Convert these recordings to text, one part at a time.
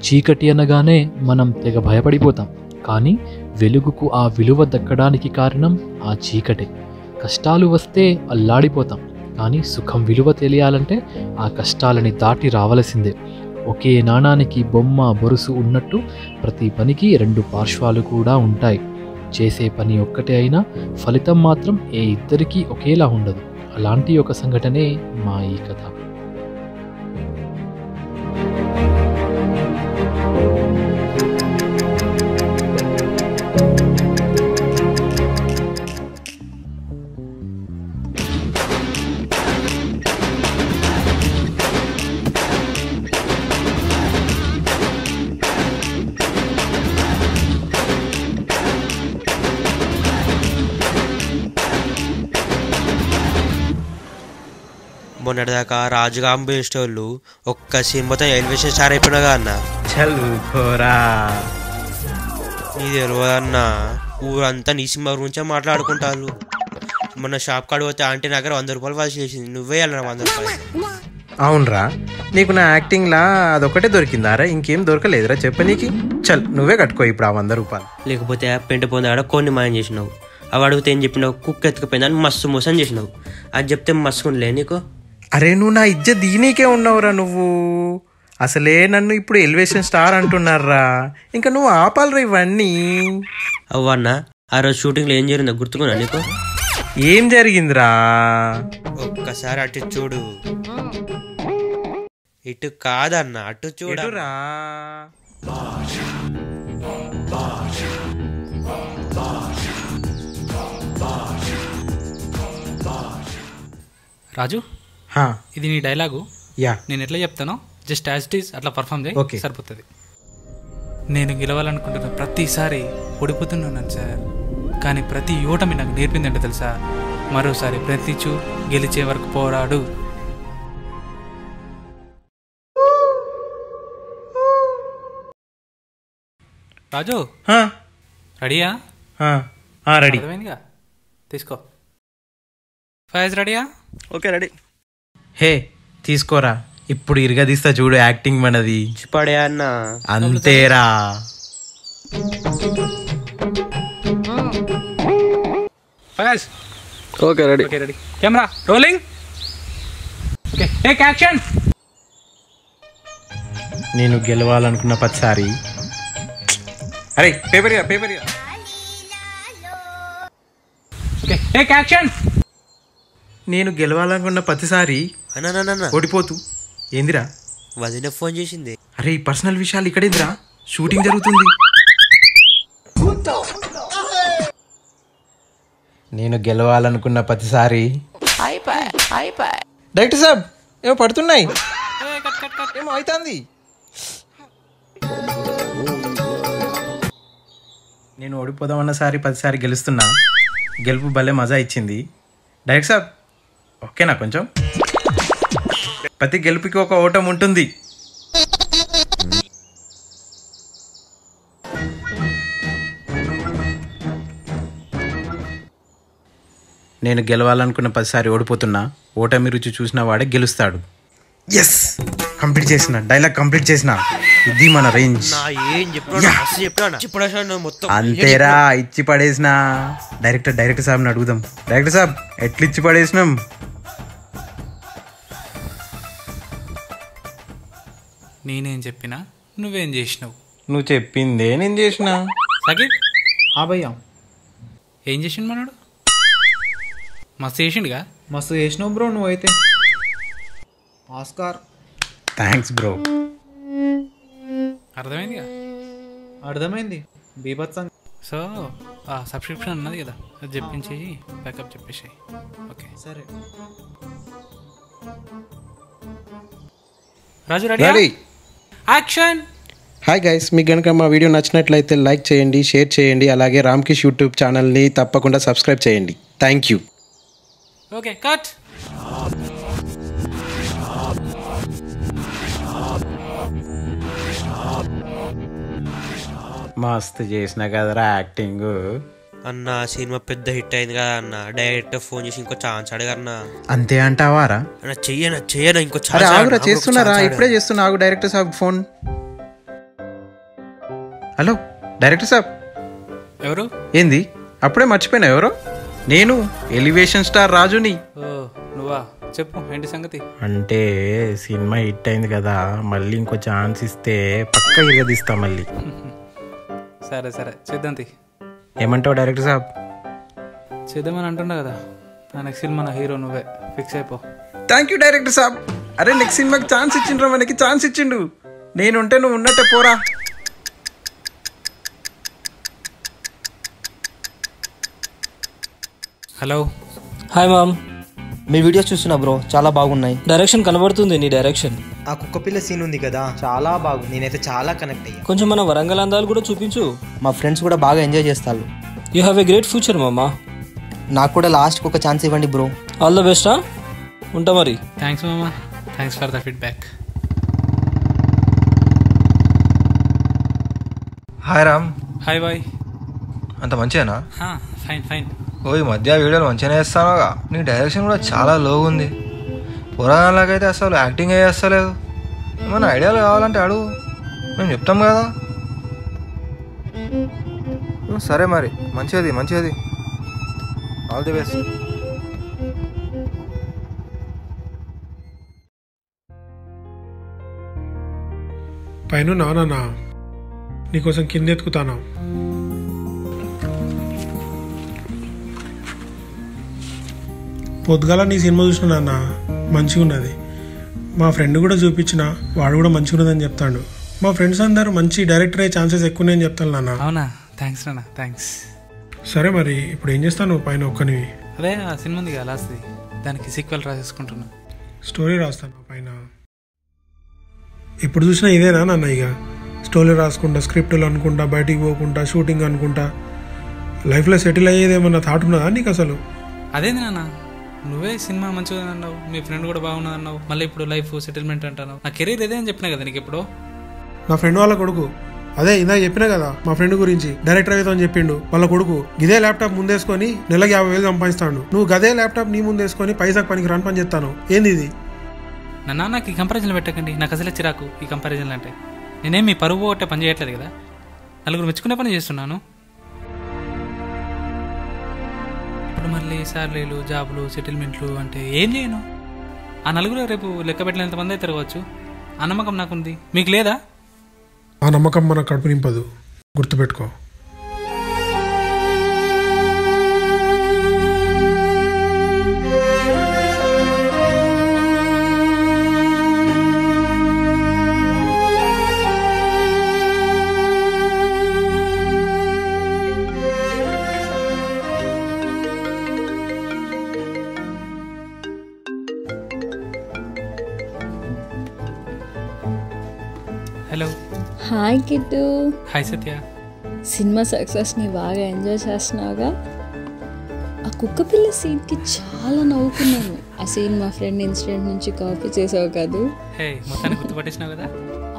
చీకటి అనగానే మనం తెగ భయపడిపోతాం. కానీ వెలుగుకు ఆ విలువ దక్కడానికి కారణం ఆ చీకటే. కష్టాలు వస్తే అల్లాడిపోతాం, కానీ సుఖం విలువ తెలియాలంటే ఆ కష్టాలని దాటి రావలసిందే. ఒకే నాణానికి బొమ్మ బొరుసు ఉన్నట్టు ప్రతి పనికి రెండు పార్శ్వాలు కూడా ఉంటాయి. చేసే పని ఒక్కటే అయినా ఫలితం మాత్రం ఏ ఇద్దరికీ ఒకేలా ఉండదు. అలాంటి ఒక సంఘటనే మా ఈ కథ. మొన్నటిదాకా రాజుగా అంబేసేటోళ్ళు ఒక్క సినిమాతో ఎలివేషన్ స్టార్ అయిపోయినాగా అన్న. చల్లుకోరా నీ తెలియదు అన్న, ఊరంతా నీ సినిమా గురించే మాట్లాడుకుంటారు. మొన్న షాప్ కాడ పోతే ఆంటీ దగ్గర 100 రూపాయలు వాళ్ళు చేసింది, నువ్వే వెళ్ళిన 100 రూపాయలు. అవునరా, నీకు నా యాక్టింగ్లా అదొకటే దొరికిందారా? ఇంకేం దొరకలేదురా చెప్పనీకి? చల్ నువ్వే కట్టుకో ఇప్పుడు ఆ 100 రూపాయలు. లేకపోతే పెంట పొందాడ కొన్ని మాయం చేసినావు. అవి అడిగితే ఏం చెప్పినావు? కుక్క ఎత్తుకుపోయిందని మస్తు మోసం చేసినావు. అది చెప్తే మస్తుకుండలే నీకు? అరే నువ్వు నా ఇజ్జత్ దీనికే ఉన్నావురా నువ్వు. అసలే నన్ను ఇప్పుడు ఎలివేషన్ స్టార్ అంటున్నారా, ఇంకా నువ్వు ఆపాలరా ఇవన్నీ. అవ్వన్నా, ఆ రోజు షూటింగ్లో ఏం జరిగిందో గుర్తుకున్నా నీకు? ఏం జరిగిందిరా? ఒక్కసారి అటు చూడు. ఇటు కాదన్న, అటు చూడురా. రాజు, ఇది నీ డైలాగు. యా, నేను ఎట్లా చెప్తానో జస్ట్ యాజ్ ఇట్ ఈస్ అట్లా పర్ఫామ్ చేయి. ఓకే, సరిపోతుంది. నేను గెలవాలనుకుంటున్న ప్రతిసారి ఓడిపోతున్నాను సార్, కానీ ప్రతి ఓటమి నాకు నేర్పిందంటే తెలుసా? మరోసారి ప్రయత్నించు, గెలిచే వరకు పోరాడు. రాజు రెడీయా? రెడీ. అర్థమైందిగా, తీసుకో. ఫైజ్ రెడీయా? Okay ready. హే తీసుకోరా, ఇప్పుడు ఇరగదీస్తా చూడు యాక్టింగ్ మనది. పడే అన్న, అంతేరా. Faiz okay ready. Okay ready. Camera rolling. Okay take action. నేను గెలవాలనుకున్న ప్రతిసారి, అరే paper paper. Okay take action. నేను గెలవాలనుకున్న ప్రతిసారి అన్న ఓడిపోతూ. ఏందిరా? వదిన ఫోన్ చేసింది. అరే ఈ పర్సనల్ విషయాలు ఇక్కడేందిరా? షూటింగ్ జరుగుతుంది. నేను గెలవాలనుకున్న ప్రతిసారి. డైరెక్టర్ సాబ్ ఏమో పడుతున్నాయి, ఏమో అవుతుంది. నేను ఓడిపోదామన్నసారి ప్రతిసారి గెలుస్తున్నా. గెలుపు భలే మజా ఇచ్చింది. డైరెక్టర్ సాబ్ ఓకేనా? కొంచెం ప్రతి గెలుపుకి ఒక ఓటం ఉంటుంది. నేను గెలవాలనుకున్న ప్రతిసారి ఓడిపోతున్నా. ఓటమి రుచి చూసిన వాడే గెలుస్తాడు. ఎస్, కంప్లీట్ చేసిన డైలాగ్, కంప్లీట్ చేసిన. ఇది మన రేంజ్. అంతేరా, ఇచ్చి పడేసిన. డైరెక్టర్ సాబ్ని అడుగుదాం. డైరెక్టర్ సాబ్ ఎట్లా ఇచ్చి పడేసినాం? నేనేం చెప్పినా నువ్వేం చేసినావు? నువ్వు చెప్పిందే నేను చేసిన. సగీర్ భయ్యా, ఏం చేసిండు మనోడు? మస్తు చేసిండుగా. మస్తు చేసినావు బ్రో నువ్వైతే. ఆస్కార్. Thanks bro. అర్థమైందిగా? అర్థమైంది. బీభత్సం. సో ఆ సబ్స్క్రిప్షన్ ఉన్నది కదా, అది చెప్పించి బ్యాకప్ చెప్పేసాయి. ఓకే సరే. రాజు రెడీ? యాక్షన్. హాయ్ గైస్, మీకు కనుక మా వీడియో నచ్చినట్లయితే లైక్ చేయండి, షేర్ చేయండి, అలాగే రామ్కిష్ యూట్యూబ్ ఛానల్ని తప్పకుండా సబ్స్క్రైబ్ చేయండి. Thank you. Okay cut. మస్తు చేసిన కదరా యాక్టింగ్. అన్న సినిమా పెద్ద హిట్ అయింది కదా అన్న, డైరెక్టర్ ఫోన్ చేసి ఇంకో ఛాన్స్ అడగన్నా. అంతే అంటావారా? చెయ్యనా ఇంకో ఛాన్స్. చేస్తున్నారా? ఇప్పుడే చేస్తున్నా. డైరెక్టర్ సాబ్ ఫోన్. హలో డైరెక్టర్ సాబ్. ఎవరు? ఏంది అప్పుడే మర్చిపోయినా? ఎవరో? నేను ఎలివేషన్ స్టార్ రాజుని. ఓ నువ్వా? చెప్పు ఏంటి సంగతి? అంటే సినిమా హిట్ అయింది కదా, మళ్ళీ ఇంకో ఛాన్స్ ఇస్తే పక్క ఇరగదీస్తా మళ్ళీ. సరే సరే చేద్దాం. ఏమంటావు డైరెక్టర్ సాబ్? చేద్దామని అంటున్నా కదా, నా నెక్స్ట్ సినిమా నా హీరో నువ్వే. ఫిక్స్ అయిపో. థ్యాంక్ యూ డైరెక్టర్ సాబ్. అరే నెక్స్ట్ సినిమాకి ఛాన్స్ ఇచ్చిండ్రా, మనకి ఛాన్స్ ఇచ్చిండు. నేనుంటే నువ్వు ఉన్నట్టే పోరా. హలో. హాయ్ మామ్, మీ వీడియోస్ చూస్తున్నా బ్రో, చాలా బాగున్నాయి. డైరెక్షన్ కనబడుతుంది నీ డైరెక్షన్. ఆ కుక్క పిల్ల సీన్ ఉంది కదా, చాలా బాగుంది. నేనైతే చాలా కనెక్ట్ అయ్యా. కొంచెం మన వరంగల్ అందాలు కూడా చూపించు. మా ఫ్రెండ్స్ కూడా బాగా ఎంజాయ్ చేస్తారు. You have a great future మామా. నాకు కూడా లాస్ట్కి ఒక ఛాన్స్ ఇవ్వండి బ్రో. All the బెస్టా. ఉంటా మరి. థ్యాంక్స్ మామా, thanks for the feedback. Hi Ram. Hi boy. అంత మంచిదేనా? Fine fine. ఓ ఈ మధ్య వీడియోలు మంచిగానే వేస్తానుగా. నీ డైరెక్షన్ కూడా చాలా లోగా ఉంది. పురాణాలకైతే అసలు యాక్టింగ్ వేస్తలేదు. ఏమైనా ఐడియాలు కావాలంటే అడుగు, మేము చెప్తాం కదా. సరే మరి, మంచిది మంచిది. All the best. పైన నానా నీకోసం కింద ఎత్తుకుతానా? పొద్దుగాల నీ సినిమా చూసిన నాన్న, మంచిగా ఉన్నది. మా ఫ్రెండ్ కూడా చూపించిన, వాడు కూడా మంచిగా ఉన్నదని చెప్తాడు. మా ఫ్రెండ్స్ అందరూ మంచి డైరెక్టర్ అయ్యే ఛాన్సెస్ ఎక్కువనే చెప్తాను నాన్న. అవునా? థ్యాంక్స్ నాన్న, థ్యాంక్స్. సరే మరి ఇప్పుడు ఏం చేస్తాను పైన ఒక్కనివి? అదే ఆ సినిమా ఉంది కదా లాస్ట్ది, దానికి సీక్వెల్ రాసేసుకుంటున్నా. స్టోరీ రాస్తాను పైన. ఎప్పుడు చూసినా ఇదేనా నాన్న? ఇక స్టోరీ రాసుకుంటా, స్క్రిప్ట్లు అనుకుంటా, బయటికి పోకుండా, షూటింగ్ అనుకుంటా, లైఫ్లో సెటిల్ అయ్యేది ఏమన్నా థాట్ ఉన్నదా నీకు అసలు? అదేంది నాన్న, నువ్వే సినిమా మంచిగా అన్నావు, మీ ఫ్రెండ్ కూడా బాగున్నది అన్నావు, మళ్ళీ ఇప్పుడు లైఫ్ సెటిల్మెంట్ అంటాను. నా కెరీర్ ఇదే అని చెప్పినా కదా నీకు ఎప్పుడు. నా ఫ్రెండ్ వాళ్ళ కొడుకు, అదే ఇందాక చెప్పినా కదా మా ఫ్రెండ్ గురించి, డైరెక్టర్ అవుతా అని చెప్పిండు. వాళ్ళ కొడుకు ఇదే ల్యాప్టాప్ ముందేసుకొని నెలకి 50,000 సంపాదిస్తాడు. నువ్వు గదే ల్యాప్టాప్ నీ ముందేసుకొని పైసాకు పనికి రాని పని చెప్తాను. ఏంది ఇది? నా నాన్నకి ఈ కంపారిజన్లు పెట్టకండి, నాకు అసలే చిరాకు ఈ కంపారిజన్లు అంటే. నేనేం మీ పరువు ఒకటే పని చేయట్లేదు కదా, నలుగురు మెచ్చుకునే పని చేస్తున్నాను. ఇప్పుడు మళ్ళీ శాలరీలు, జాబులు, సెటిల్మెంట్లు అంటే ఏం చేయను? ఆ నలుగురు రేపు లెక్క పెట్టినంత మంది అయితే తిరగవచ్చు. ఆ నమ్మకం నాకుంది, మీకు లేదా? ఆ నమ్మకం మన కడుపు నింపదు, గుర్తుపెట్టుకో. Hello. Hi Kittu. Hi Satya. Cinema సక్సెస్ని బాగా ఎంజాయ్ చేస్తున్నావుగా? ఆ కుక్క పిల్ల సీన్కి చాలా నవ్వుకున్నాను. ఆ సీన్ మా ఫ్రెండ్ ఇన్సిడెంట్ నుంచి కాపీ చేసావు కాదు? హే, మొత్తానికి గుర్తుపట్టేసినావు కదా.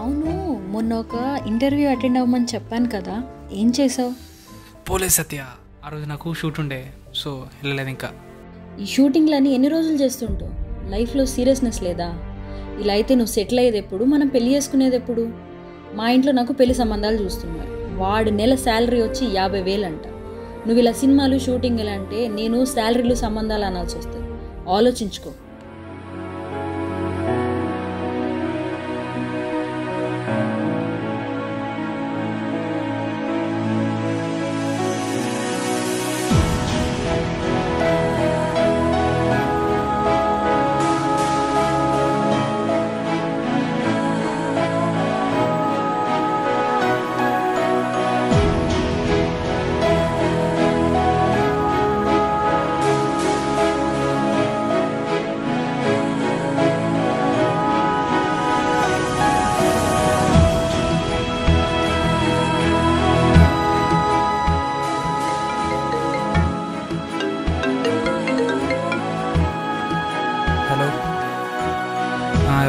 అవును, మొన్న ఒక ఇంటర్వ్యూ అటెండ్ అవ్వమని చెప్పాను కదా, ఏం చేసావు? పోలేదు సత్య, ఆ రోజు నాకు షూట్ ఉండే, సో వెళ్ళలేదు. ఇంకా ఈ షూటింగ్లని ఎన్ని రోజులు చేస్తుంటావు? లైఫ్లో సీరియస్నెస్ లేదా? ఇలా అయితే నువ్వు సెటిల్ అయ్యేది ఎప్పుడు, మనం పెళ్లి చేసుకునేది ఎప్పుడు? మా ఇంట్లో నాకు పెళ్లి సంబంధాలు చూస్తున్నారు. వాడు నెల శాలరీ వచ్చి 50,000 అంట. నువ్వు ఇలా సినిమాలు షూటింగ్ ఎలా అంటే నేను శాలరీలు సంబంధాలు అనాల్సి వస్తుంది. ఆలోచించుకో.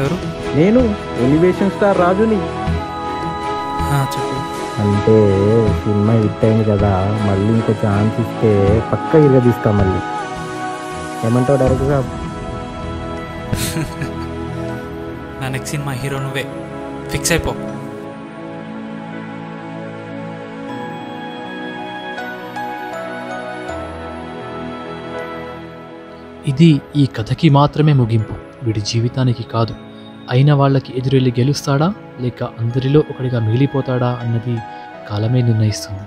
ఎవరు? నేను ఎలివేషన్ స్టార్ రాజుని. చెప్పు. అంటే సినిమా హిట్ అయింది కదా, మళ్ళీ ఇంకో ఛాన్స్ ఇస్తే పక్క ఇరగదీస్తా మళ్ళీ. ఏమంటావు డైరెక్టర్ సాబ్? నా నెక్స్ట్ సినిమా హీరో నువ్వే. ఫిక్స్ అయిపో. ఇది ఈ కథకి మాత్రమే ముగింపు, వీడి జీవితానికి కాదు. అయిన వాళ్ళకి ఎదురెళ్ళి గెలుస్తాడా లేక అందరిలో ఒకడిగా మిగిలిపోతాడా అన్నది కాలమే నిర్ణయిస్తుంది.